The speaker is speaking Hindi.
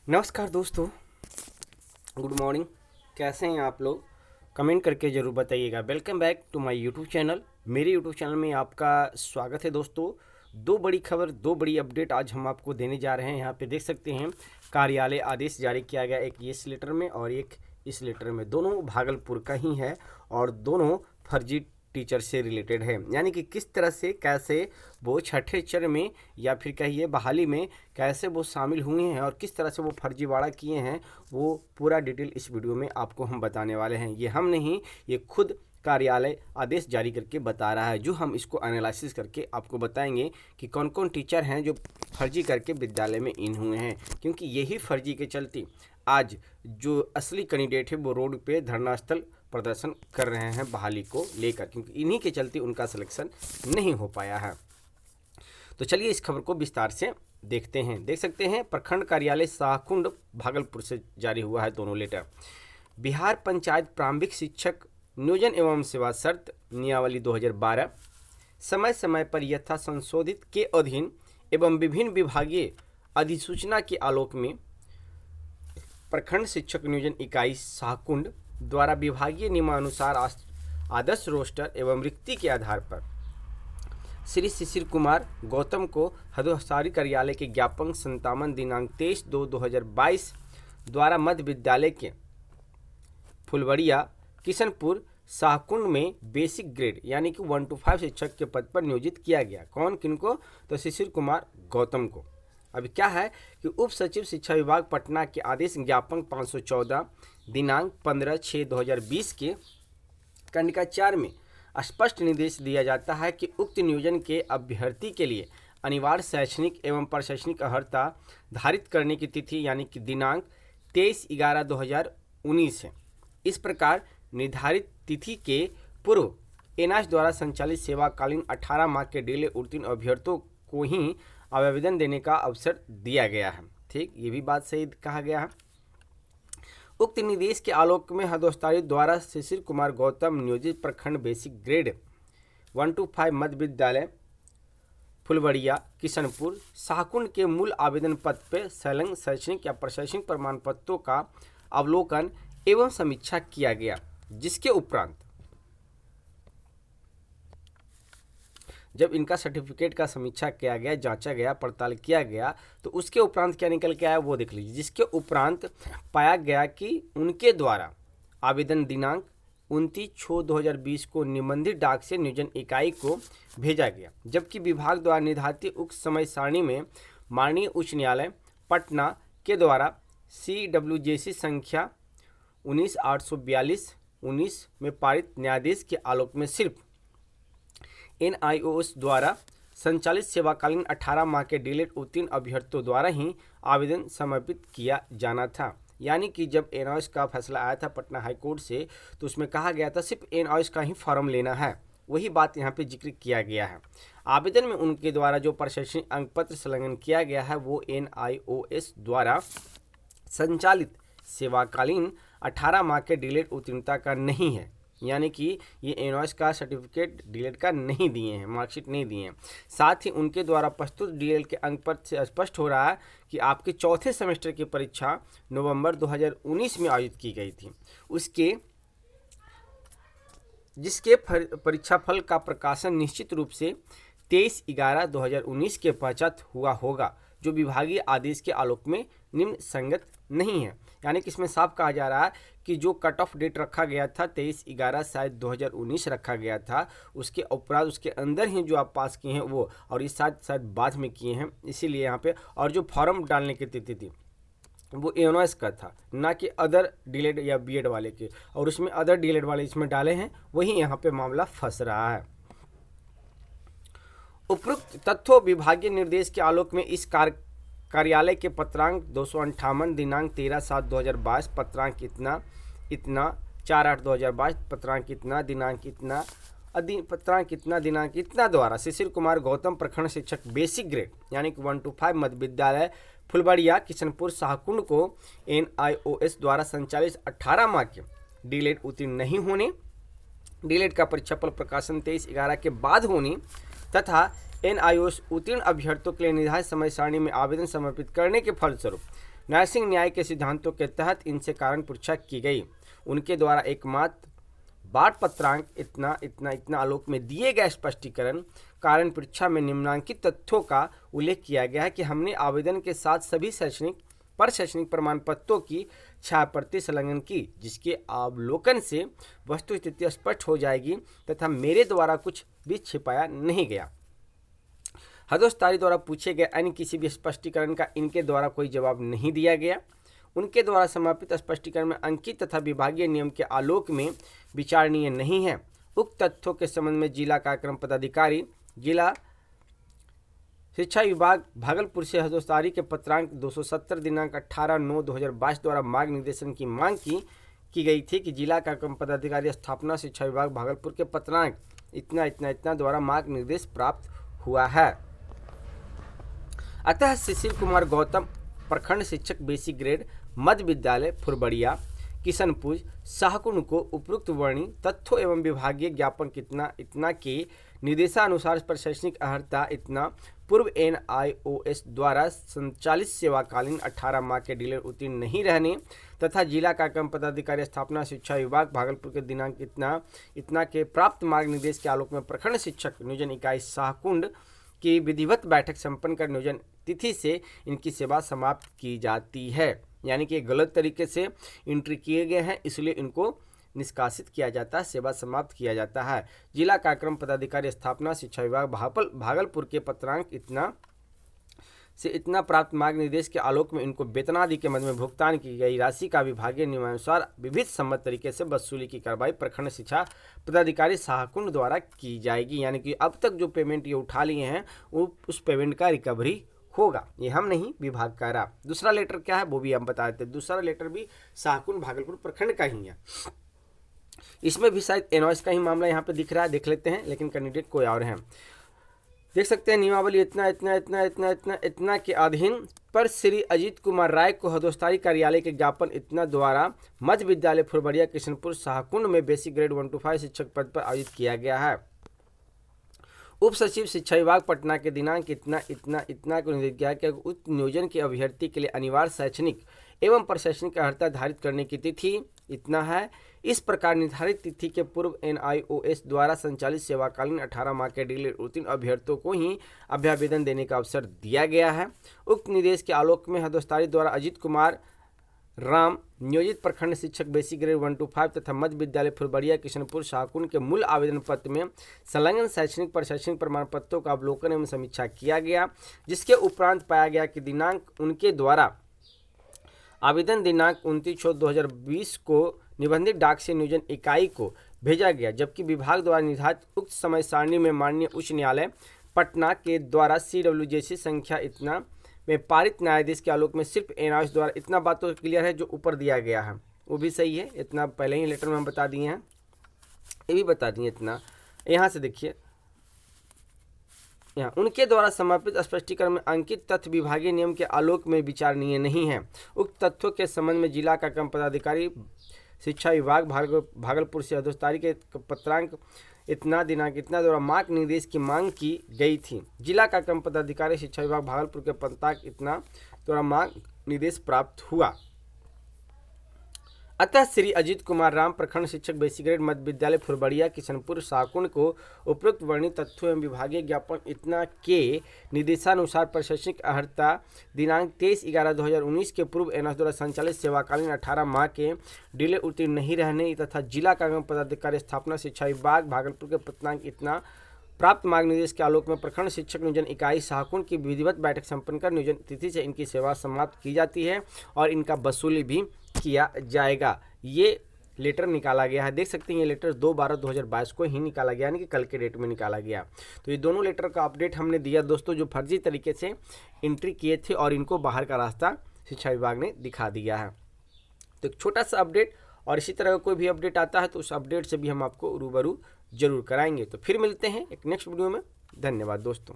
नमस्कार दोस्तों, गुड मॉर्निंग। कैसे हैं आप लोग? कमेंट करके ज़रूर बताइएगा। Welcome back to my YouTube channel. मेरे यूट्यूब चैनल में आपका स्वागत है दोस्तों। दो बड़ी खबर, दो बड़ी अपडेट आज हम आपको देने जा रहे हैं। यहाँ पे देख सकते हैं कार्यालय आदेश जारी किया गया, एक इस लेटर में और एक इस लेटर में। दोनों भागलपुर का ही है और दोनों फर्जी टीचर से रिलेटेड है। यानी कि किस तरह से कैसे वो छठे चरण में या फिर कहिए बहाली में कैसे वो शामिल हुए हैं और किस तरह से वो फर्जीवाड़ा किए हैं, वो पूरा डिटेल इस वीडियो में आपको हम बताने वाले हैं। ये हम नहीं, ये खुद कार्यालय आदेश जारी करके बता रहा है, जो हम इसको एनालिसिस करके आपको बताएंगे कि कौन कौन टीचर हैं जो फर्जी करके विद्यालय में इन हुए हैं। क्योंकि यही फर्जी के चलते आज जो असली कैंडिडेट है वो रोड पे धरना स्थल प्रदर्शन कर रहे हैं बहाली को लेकर, क्योंकि इन्हीं के चलते उनका सिलेक्शन नहीं हो पाया है। तो चलिए इस खबर को विस्तार से देखते हैं। देख सकते हैं प्रखंड कार्यालय शाहकुंड भागलपुर से जारी हुआ है दोनों लेटर। बिहार पंचायत प्रारंभिक शिक्षक नियोजन एवं सेवा शर्त नियमावली 2012 समय समय पर यथा संशोधित के अधीन एवं विभिन्न विभागीय अधिसूचना के आलोक में प्रखंड शिक्षक नियोजन इकाई शाहकुंड द्वारा विभागीय नियमानुसार आदर्श रोस्टर एवं रिक्ति के आधार पर श्री शिशिर कुमार गौतम को हदोस्तारी कार्यालय के ज्ञापन 57 दिनांक 23/2/2022 द्वारा मध्य विद्यालय के फुलवड़िया किशनपुर शाहकुंड में बेसिक ग्रेड यानी कि 1 to 5 शिक्षक के पद पर नियोजित किया गया। कौन किनको? तो शिशिर कुमार गौतम को। अभी क्या है कि उप सचिव शिक्षा विभाग पटना के आदेश ज्ञापन 514 दिनांक 15/6/2020 के कंडिका 4 में स्पष्ट निर्देश दिया जाता है कि उक्त नियोजन के अभ्यर्थी के लिए अनिवार्य शैक्षणिक एवं प्रशैक्षणिक अर्हता धारित करने की तिथि यानी कि दिनांक 23/11/2019 है। इस प्रकार निर्धारित तिथि के पूर्व एनआईओएस द्वारा संचालित सेवाकालीन 18 माह के डीएलएड उत्तीर्ण अभ्यर्थियों को ही आवेदन देने का अवसर दिया गया है। ठीक, ये भी बात सही कहा गया है। उक्त निर्देश के आलोक में हदोस्तारी द्वारा शिशिर कुमार गौतम नियोजित प्रखंड बेसिक ग्रेड 1 to 5 मध्य विद्यालय फुलवड़िया किशनपुर शाहकुंड के मूल आवेदन पत्र पर संलग्न शैक्षणिक या प्रशैक्षणिक प्रमाण पत्रों का अवलोकन एवं समीक्षा किया गया, जिसके उपरांत जब इनका सर्टिफिकेट का समीक्षा किया गया, जांचा गया, पड़ताल किया गया, तो उसके उपरांत क्या निकल के आया वो देख लीजिए। जिसके उपरांत पाया गया कि उनके द्वारा आवेदन दिनांक 29/6/2020 को निबंधित डाक से नियोजन इकाई को भेजा गया, जबकि विभाग द्वारा निर्धारित उक्त समय सारणी में माननीय उच्च न्यायालय पटना के द्वारा CWJC संख्या 19/842/19 में पारित न्यायाधीश के आलोक में सिर्फ एनआईओएस द्वारा संचालित सेवाकालीन 18 माह के डीएलएड उत्तीर्ण अभ्यर्थियों द्वारा ही आवेदन समर्पित किया जाना था। यानी कि जब एनआईओएस का फैसला आया था पटना हाई कोर्ट से, तो उसमें कहा गया था सिर्फ एनआईओएस का ही फॉर्म लेना है। वही बात यहाँ पे जिक्र किया गया है। आवेदन में उनके द्वारा जो प्रशैक्षणिक अंक पत्र संलग्न किया गया है वो एनआईओएस द्वारा संचालित सेवाकालीन 18 माह के डीएलएड उत्तीर्णता का नहीं है। यानी कि ये एनआईओएस का सर्टिफिकेट डीएलएड का नहीं दिए हैं, मार्कशीट नहीं दिए हैं। साथ ही उनके द्वारा प्रस्तुत डीएलएड के अंक पत्र से स्पष्ट हो रहा है कि आपके चौथे सेमेस्टर की परीक्षा नवंबर 2019 में आयोजित की गई थी। जिसके परीक्षा फल का प्रकाशन निश्चित रूप से 23/11/2019 के पश्चात हुआ होगा, जो विभागीय आदेश के आलोक में निम्न संगत नहीं है। यानी कि इसमें साफ कहा जा रहा है कि जो कट ऑफ डेट रखा गया था 23/11 शायद 2019 रखा गया था, उसके उपरांत उसके अंदर ही जो आप पास किए हैं वो, और इस शायद बाद में किए हैं, इसीलिए यहाँ पे। और जो फॉर्म डालने की तिथि थी वो एनआईओएस का था, ना कि अदर डीएलएड या बीएड वाले के, और उसमें अदर डीएलएड वाले इसमें डाले हैं, वही यहाँ पे मामला फंस रहा है। उपरोक्त तथ्यों विभागीय निर्देश के आलोक में इस कार्यालय के पत्रांक 258 दिनांक 13/7/2022 पत्रांक इतना 4/8/2022 पत्रांक इतना दिनांक इतना पत्रांक इतना दिनांक इतना द्वारा शिशिर कुमार गौतम प्रखंड शिक्षक बेसिक ग्रेड यानी कि 1 to 5 मध्य विद्यालय फुलबड़िया किशनपुर शाहकुंड को एनआईओएस द्वारा संचालित 18 माह के डीएलएड उत्तीर्ण नहीं होने, डीएलएड का परीक्षाफल प्रकाशन 23/11 के बाद होने तथा एनआईओएस उत्तीर्ण अभ्यर्थियों के लिए निर्धारित समय सारणी में आवेदन समर्पित करने के फलस्वरूप नरसिंह न्याय के सिद्धांतों के तहत इनसे कारण परीक्षा की गई। उनके द्वारा एकमात्र बाट पत्रांक इतना इतना इतना आलोक में दिए गए स्पष्टीकरण कारण परीक्षा में निम्नांकित तथ्यों का उल्लेख किया गया है कि हमने आवेदन के साथ सभी शैक्षणिक प्रमाण पत्रों की छायाप्रति संलग्न की, जिसके अवलोकन से वस्तु स्थिति स्पष्ट हो जाएगी तथा मेरे द्वारा कुछ भी छिपाया नहीं गया। हदोस्तारी द्वारा पूछे गए अन्य किसी भी स्पष्टीकरण का इनके द्वारा कोई जवाब नहीं दिया गया। उनके द्वारा समापित स्पष्टीकरण में अंकित तथा विभागीय नियम के आलोक में विचारणीय नहीं है। उक्त तथ्यों के संबंध में जिला कार्यक्रम पदाधिकारी, जिला शिक्षा विभाग भागलपुर से हदोस्तारी के पत्रांक 270 दिनांक 18/9/2022 द्वारा मार्ग निर्देशन की मांग की गई थी कि जिला कार्यक्रम पदाधिकारी स्थापना शिक्षा विभाग भागलपुर के पत्रांक इतना इतना इतना द्वारा मार्ग निर्देश प्राप्त हुआ है। अतः सुशील कुमार गौतम, प्रखंड शिक्षक बेसिक ग्रेड, मध्य विद्यालय फुरबड़िया, किशनपुर, शाहकुंड को उपरोक्त वर्णित तथ्यों एवं विभागीय ज्ञापन कितना इतना के निर्देशानुसार प्रशासनिक अर्हता इतना पूर्व NIOS द्वारा संचालित सेवाकालीन 18 माह के डीलर उत्तीर्ण नहीं रहने तथा जिला कार्यक्रम पदाधिकारी स्थापना शिक्षा विभाग भागलपुर के दिनांक इतना इतना के प्राप्त मार्ग निर्देश के आलोक में प्रखंड शिक्षक नियोजन इकाई शाहकुंड की विधिवत बैठक संपन्न कर नियोजन तिथि से इनकी सेवा समाप्त की जाती है। यानी कि गलत तरीके से एंट्री किए गए हैं, इसलिए इनको निष्कासित किया जाता है, सेवा समाप्त किया जाता है। जिला कार्यक्रम पदाधिकारी स्थापना शिक्षा विभाग भागलपुर के पत्रांक इतना से इतना प्राप्त मार्ग निर्देश के आलोक में इनको वेतनादि के मद में भुगतान की गई राशि का विभागीय नियमानुसार विविध सम्मत तरीके से वसूली की कार्रवाई प्रखंड शिक्षा पदाधिकारी शाहकुंड द्वारा की जाएगी। यानी कि अब तक जो पेमेंट ये उठा लिए हैं वो उस पेमेंट का रिकवरी होगा, ये हम नहीं, विभाग का रहा। दूसरा लेटर क्या है वो भी हम बता देते हैं। दूसरा लेटर भी शाहकुंड भागलपुर प्रखंड का ही है। इसमें भी शायद NIOS का ही मामला यहाँ पे दिख रहा है, देख लेते हैं, लेकिन कैंडिडेट कोई और हैं। देख सकते हैं नियमावली इतना इतना इतना इतना इतना इतना के अधीन पर श्री अजीत कुमार राय को हदोस्तारी कार्यालय के ज्ञापन इतना द्वारा मध्य विद्यालय फुरबड़िया किशनपुर शाहकुंड में बेसिक ग्रेड 1 to 5 शिक्षक पद पर आयोजित किया गया है। उप सचिव शिक्षा विभाग पटना के दिनांक इतना इतना इतना को निर्देशित किया कि उक्त नियोजन के अभ्यर्थी के लिए अनिवार्य शैक्षणिक एवं प्रशासनिक अर्हता धारित करने की तिथि इतना है। इस प्रकार निर्धारित तिथि के पूर्व NIOS द्वारा संचालित सेवाकालीन 18 माह के डीलर उत्तीर्ण अभ्यर्थियों को ही अभ्यावेदन देने का अवसर दिया गया है। उक्त निर्देश के आलोक में हदोस्तारी द्वारा अजीत कुमार राम नियोजित प्रखंड शिक्षक बेसिक ग्रेड 1 to 5 तथा मध्य विद्यालय फुलबड़िया किशनपुर शाहकुंड के मूल आवेदन पत्र में संलग्न शैक्षणिक प्रशासनिक प्रमाण पत्रों का अवलोकन एवं समीक्षा किया गया, जिसके उपरांत पाया गया कि दिनांक उनके द्वारा आवेदन दिनांक 29/6/2020 को निबंधित डाक से नियोजन इकाई को भेजा गया, जबकि विभाग द्वारा निर्धारित उक्त समय सारणी में माननीय उच्च न्यायालय पटना के द्वारा CWJC संख्या इतना में पारित न्यायाधीश के आलोक में सिर्फ NIOS द्वारा इतना बात तो क्लियर है जो ऊपर दिया गया है वो भी सही है, इतना पहले ही लेटर में हम बता दिए हैं, ये भी बता दिए इतना। यहाँ से देखिए, यहाँ उनके द्वारा समर्पित स्पष्टीकरण में अंकित तथ्य विभागीय नियम के आलोक में विचारणीय नहीं है। उक्त तथ्यों के संबंध में जिला कार्यक्रम पदाधिकारी शिक्षा विभाग भागलपुर से हदोस्तारी के पत्रांक इतना दिनांक इतना द्वारा मार्ग निर्देश की मांग की गई थी। जिला कार्यक्रम पदाधिकारी शिक्षा विभाग भागलपुर के पत्रांक इतना द्वारा मार्ग निर्देश प्राप्त हुआ। अतः श्री अजीत कुमार राम प्रखंड शिक्षक बेसिक ग्रेड मध्य विद्यालय फुलबड़िया किशनपुर शाहकुंड को उपरोक्त वर्णित तथ्यों एवं विभागीय ज्ञापन इतना के निर्देशानुसार प्रशासनिक अर्हता दिनांक 23/11/2019 के पूर्व NIOS द्वारा संचालित सेवाकालीन 18 माह के डीलर उत्तीर्ण नहीं रहने तथा जिला कार्यक्रम पदाधिकारी स्थापना शिक्षा विभाग भागलपुर के पत्रांक इतना प्राप्त मार्ग निर्देश के आलोक में प्रखंड शिक्षक नियोजन इकाई शाहकुंड की विधिवत बैठक संपन्न कर नियोजन तिथि से इनकी सेवा समाप्त की जाती है और इनका वसूली भी किया जाएगा। ये लेटर निकाला गया है, देख सकते हैं ये लेटर 2/12/2022 को ही निकाला गया, यानी कि कल के डेट में निकाला गया। तो ये दोनों लेटर का अपडेट हमने दिया दोस्तों, जो फर्जी तरीके से एंट्री किए थे और इनको बाहर का रास्ता शिक्षा विभाग ने दिखा दिया है। तो एक छोटा सा अपडेट, और इसी तरह का कोई भी अपडेट आता है तो उस अपडेट से भी हम आपको रूबरू जरूर कराएंगे। तो फिर मिलते हैं एक नेक्स्ट वीडियो में। धन्यवाद दोस्तों।